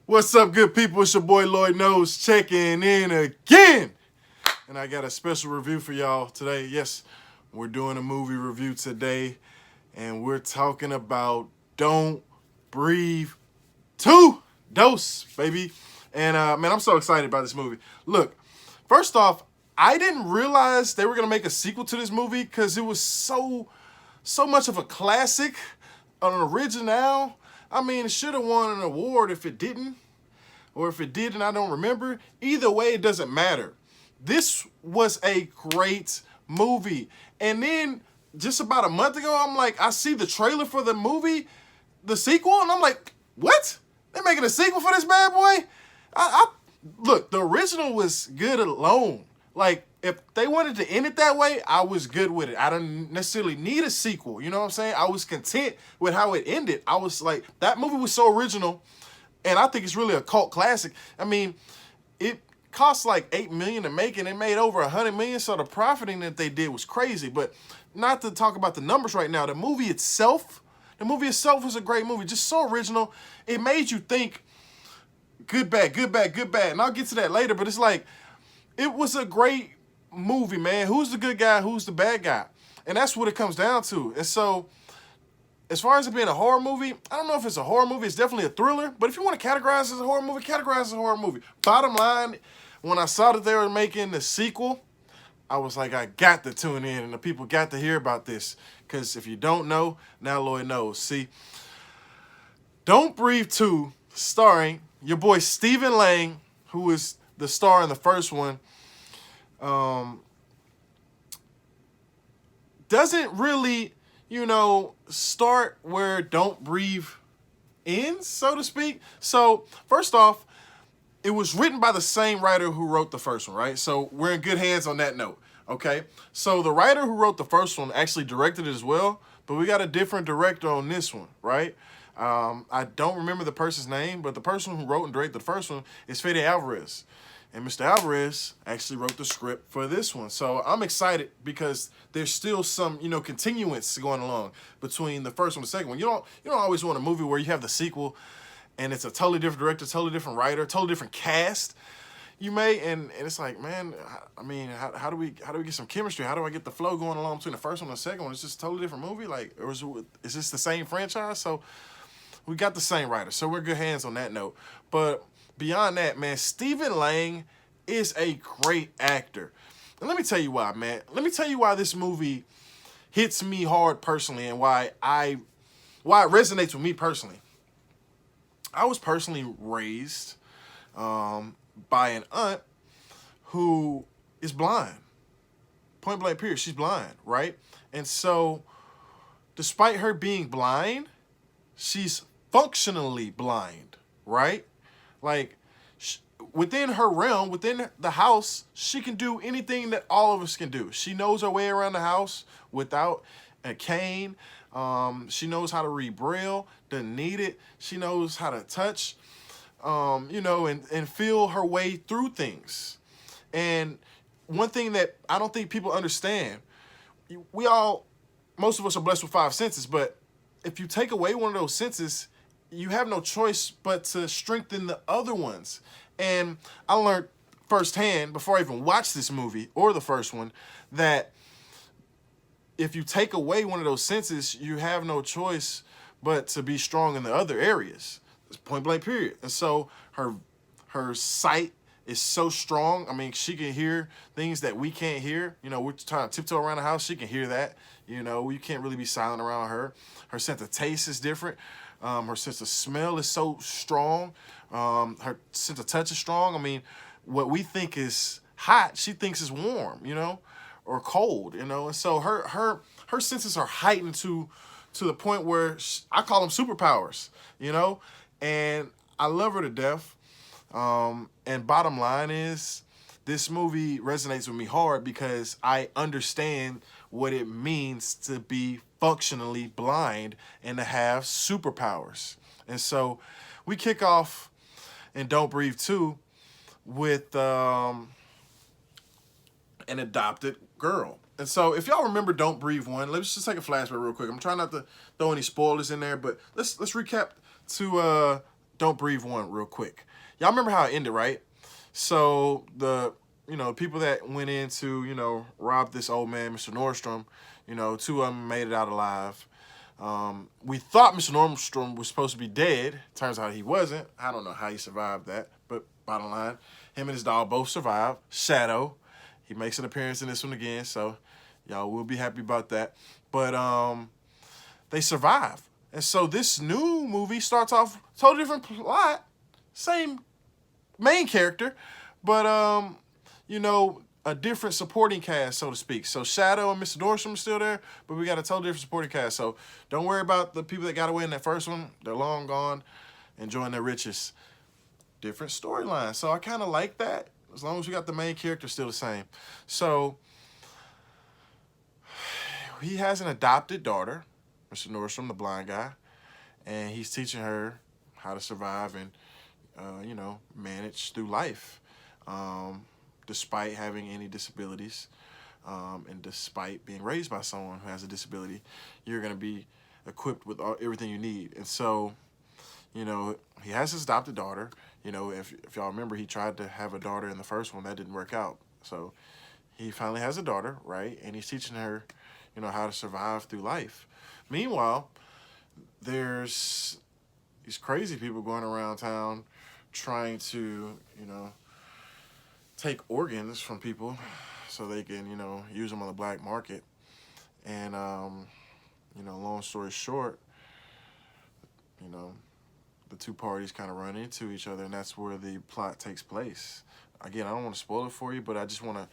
What's up, good people? It's your boy Lloyd Knows checking in again. And I got a special review for y'all today. Yes, we're doing a movie review today. And we're talking about Don't Breathe 2. Dose, baby. And man, I'm so excited about this movie. Look, first off, I didn't realize they were going to make a sequel to this movie because it was so much of a classic, an original. I mean, it should have won an award if it didn't. Or if it did and I don't remember. Either way, it doesn't matter. This was a great movie. And then just about a month ago, I'm like, I see the trailer for the movie, the sequel, and I'm like, what? They're making a sequel for this bad boy? Look, the original was good alone. Like, if they wanted to end it that way, I was good with it. I didn't necessarily need a sequel. You know what I'm saying? I was content with how it ended. I was like, that movie was so original, and I think it's really a cult classic. I mean, it cost like $8 million to make, and it made over $100 million, so the profiting that they did was crazy. But not to talk about the numbers right now. The movie itself was a great movie. Just so original. It made you think good, bad, good, bad, good, bad. And I'll get to that later, but it's like, it was a great movie, man. Who's the good guy? Who's the bad guy? And that's what it comes down to. And so, as far as it being a horror movie, I don't know if it's a horror movie. It's definitely a thriller. But if you want to categorize it as a horror movie, categorize it as a horror movie. Bottom line, when I saw that they were making the sequel, I was like, I got to tune in, and the people got to hear about this. Because if you don't know, now Lloyd knows. See, Don't Breathe 2, starring your boy Stephen Lang, who was the star in the first one, doesn't really, start where Don't Breathe ends, so to speak. So, first off, it was written by the same writer who wrote the first one, right? So, we're in good hands on that note, okay? So, the writer who wrote the first one actually directed it as well, but we got a different director on this one, right? I don't remember the person's name, but the person who wrote and directed the first one is Fede Alvarez. And Mr. Alvarez actually wrote the script for this one. So I'm excited because there's still some, continuance going along between the first one and the second one. You don't always want a movie where you have the sequel and it's a totally different director, totally different writer, totally different cast. You may, and it's like, man, I mean, how do we get some chemistry? How do I get the flow going along between the first one and the second one? It's just a totally different movie. Like, or is this the same franchise? So we got the same writer, so we're good hands on that note. But beyond that, man, Stephen Lang is a great actor. And let me tell you why, man. Let me tell you why this movie hits me hard personally and why it resonates with me personally. I was personally raised by an aunt who is blind. Point blank period, she's blind, right? And so, despite her being blind, she's functionally blind, right? Like, within her realm, within the house, she can do anything that all of us can do. She knows her way around the house without a cane. She knows how to read Braille, doesn't need it. She knows how to touch, and feel her way through things. And one thing that I don't think people understand, most of us are blessed with 5 senses, but if you take away one of those senses, you have no choice but to strengthen the other ones. And I learned firsthand, before I even watched this movie, or the first one, that if you take away one of those senses, you have no choice but to be strong in the other areas. It's point blank period. And so her sight is so strong. I mean, she can hear things that we can't hear. We're trying to tiptoe around the house. She can hear that. You can't really be silent around her. Her sense of taste is different. Her sense of smell is so strong. Her sense of touch is strong. I mean, what we think is hot, she thinks is warm, or cold, And so her senses are heightened to the point where I call them superpowers, And I love her to death. And bottom line is, this movie resonates with me hard because I understand what it means to be functionally blind and to have superpowers. And so we kick off in Don't Breathe 2 with an adopted girl. And so if y'all remember Don't Breathe 1, let's just take a flashback real quick. I'm trying not to throw any spoilers in there, but let's recap to Don't Breathe one real quick. Y'all remember how it ended, right? So the people that went in to rob this old man, Mr. Nordstrom, two of them made it out alive. We thought Mr. Nordstrom was supposed to be dead. Turns out he wasn't. I don't know how he survived that, but bottom line, him and his dog both survived. Shadow, he makes an appearance in this one again, so y'all will be happy about that. But they survive. And so this new movie starts off totally different plot, same main character, but a different supporting cast, so to speak. So Shadow and Mr. Nordstrom are still there, but we got a totally different supporting cast. So don't worry about the people that got away in that first one. They're long gone, enjoying their riches. Different storyline. So I kind of like that, as long as we got the main character still the same. So he has an adopted daughter, Mr. Nordstrom, the blind guy, and he's teaching her how to survive and, manage through life, despite having any disabilities, and despite being raised by someone who has a disability. You're going to be equipped with everything you need. And so, he has his adopted daughter. If y'all remember, he tried to have a daughter in the first one. That didn't work out. So he finally has a daughter, right? And he's teaching her, how to survive through life. Meanwhile, there's these crazy people going around town trying to, take organs from people so they can, use them on the black market. And, long story short, the two parties kind of run into each other, and that's where the plot takes place. Again, I don't want to spoil it for you, but I just want to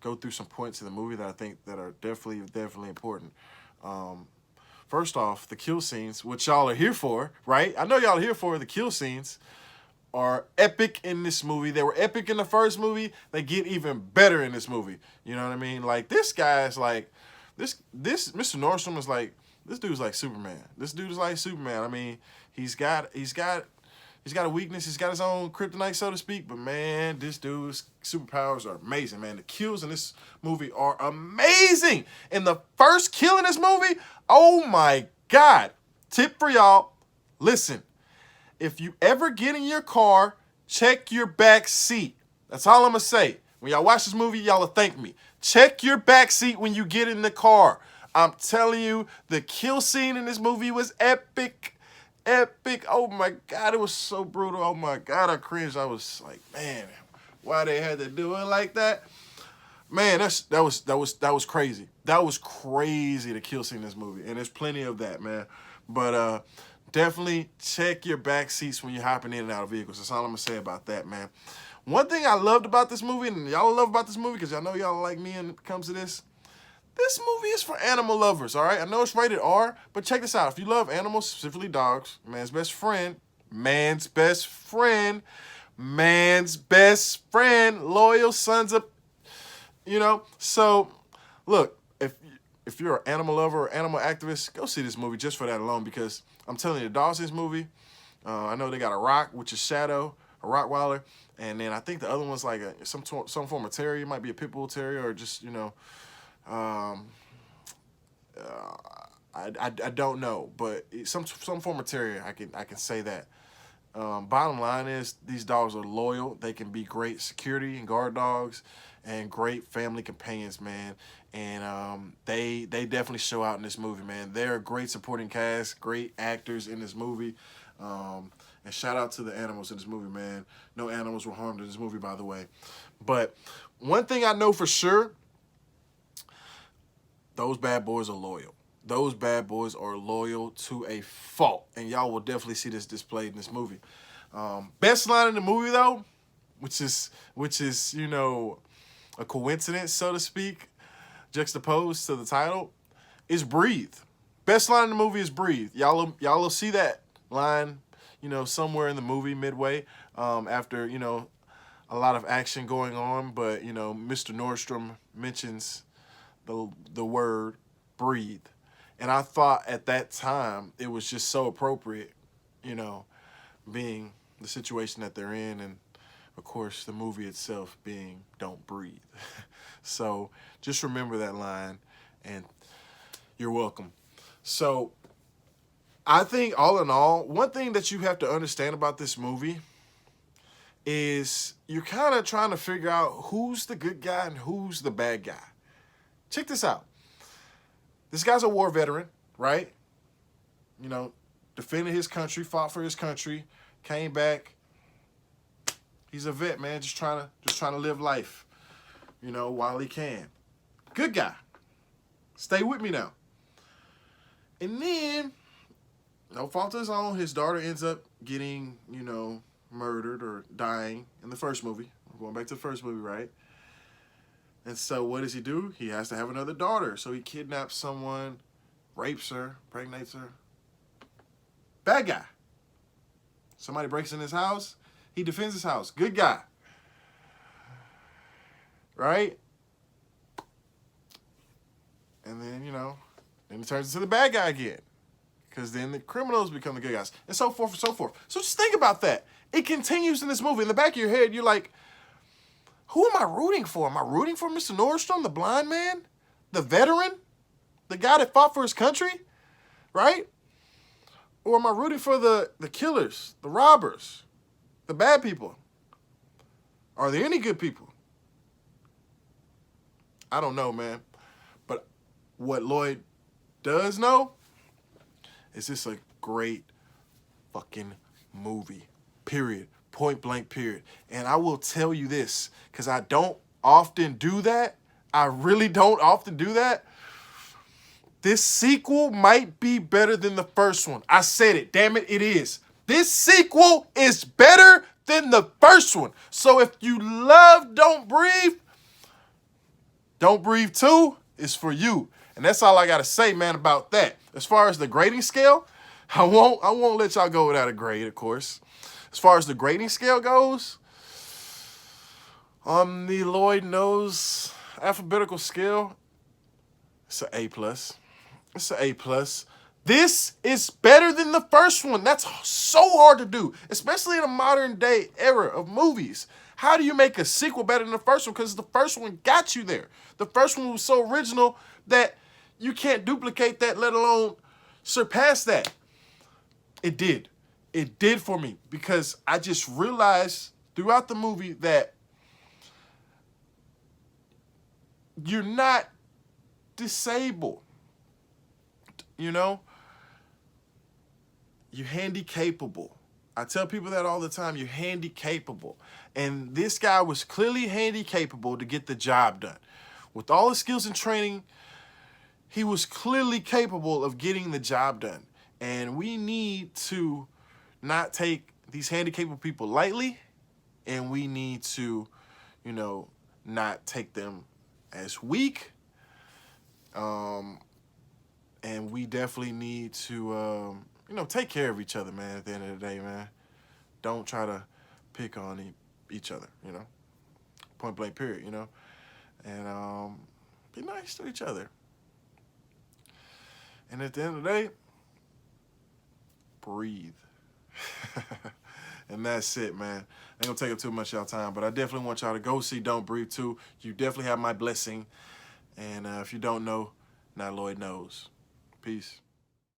go through some points in the movie that I think that are definitely important. First off, the kill scenes, which y'all are here for, right? I know y'all are here for the kill scenes, are epic in this movie. They were epic in the first movie. They get even better in this movie. You know what I mean? Like, this guy's like, this Mr. Nordstrom is like, this dude's like Superman. This dude is like Superman. I mean, he's got a weakness. He's got his own kryptonite, so to speak. But man, this dude's superpowers are amazing, man. The kills in this movie are amazing. And the first kill in this movie, oh my God. Tip for y'all, listen. If you ever get in your car, check your back seat. That's all I'm going to say. When y'all watch this movie, y'all will thank me. Check your back seat when you get in the car. I'm telling you, the kill scene in this movie was epic. Epic. Oh my God, it was so brutal. Oh my God, I cringed. I was like, man, why they had to do it like that? Man, that was crazy. That was crazy, the kill scene in this movie. And there's plenty of that, man. But definitely check your back seats when you're hopping in and out of vehicles. That's all I'm going to say about that, man. One thing I loved about this movie, and y'all love about this movie, because y'all know y'all like me when it comes to this, this movie is for animal lovers, all right? I know it's rated R, but check this out. If you love animals, specifically dogs, man's best friend, loyal sons of, So, look, if you're an animal lover or animal activist, go see this movie just for that alone, because I'm telling you, the dogs in this movie, I know they got a rock, which is Shadow, a Rottweiler, and then I think the other one's like some form of terrier. It might be a pit bull terrier or just, I don't know, but some form of terrier. I can say that. Bottom line is, these dogs are loyal. They can be great security and guard dogs, and great family companions, man. And they definitely show out in this movie, man. They're a great supporting cast, great actors in this movie. And shout out to the animals in this movie, man. No animals were harmed in this movie, by the way. But one thing I know for sure, those bad boys are loyal. Those bad boys are loyal to a fault. And y'all will definitely see this displayed in this movie. Best line in the movie, though, which is a coincidence, so to speak, juxtaposed to the title, is breathe. Best line in the movie is breathe. Y'all will see that line, somewhere in the movie midway, after, a lot of action going on. But, Mr. Nordstrom mentions the word breathe. And I thought at that time it was just so appropriate, being the situation that they're in, and of course the movie itself being Don't Breathe. So just remember that line, and you're welcome. So I think all in all, one thing that you have to understand about this movie is you're kind of trying to figure out who's the good guy and who's the bad guy. Check this out. This guy's a war veteran, right? You know, defended his country, fought for his country, came back. He's a vet, man, just trying to live life, you know, while he can. Good guy. Stay with me now. And then, no fault of his own, his daughter ends up getting, you know, murdered or dying in the first movie. We're going back to the first movie, right? And so what does he do? He has to have another daughter. So he kidnaps someone, rapes her, impregnates her. Bad guy. Somebody breaks in his house. He defends his house. Good guy. Right? And then, you know, then it turns into the bad guy again. Because then the criminals become the good guys. And so forth and so forth. So just think about that. It continues in this movie. In the back of your head, you're like, who am I rooting for? Am I rooting for Mr. Nordstrom, the blind man? The veteran? The guy that fought for his country? Right? Or am I rooting for the killers, the robbers, the bad people? Are there any good people? I don't know, man. But what Lloyd does know is this a great fucking movie. Period. Point blank, period. And I will tell you this, because I don't often do that. I really don't often do that. This sequel might be better than the first one. I said it. Damn it, it is. This sequel is better than the first one. So if you love Don't Breathe 2 is for you. And that's all I got to say, man, about that. As far as the grading scale, I won't let y'all go without a grade, of course. As far as the grading scale goes, on the Lloyd Knows alphabetical scale, it's an A+. It's an A+. This is better than the first one. That's so hard to do, especially in a modern day era of movies. How do you make a sequel better than the first one? Because the first one got you there. The first one was so original that you can't duplicate that, let alone surpass that. It did. It did for me, because I just realized throughout the movie that you're not disabled. You know? You're handy-capable. I tell people that all the time. You're handy-capable. And this guy was clearly handy-capable to get the job done. With all his skills and training, he was clearly capable of getting the job done. And we need to not take these handy-capable people lightly. And we need to, you know, not take them as weak. And we definitely need to, you know, take care of each other, man, at the end of the day, man. Don't try to pick on each other, you know. Point blank, period, you know. And be nice to each other. And at the end of the day, breathe. And that's it, man. I ain't gonna take up too much of y'all time, but I definitely want y'all to go see Don't Breathe 2. You definitely have my blessing. And if you don't know, now Lloyd knows. Peace.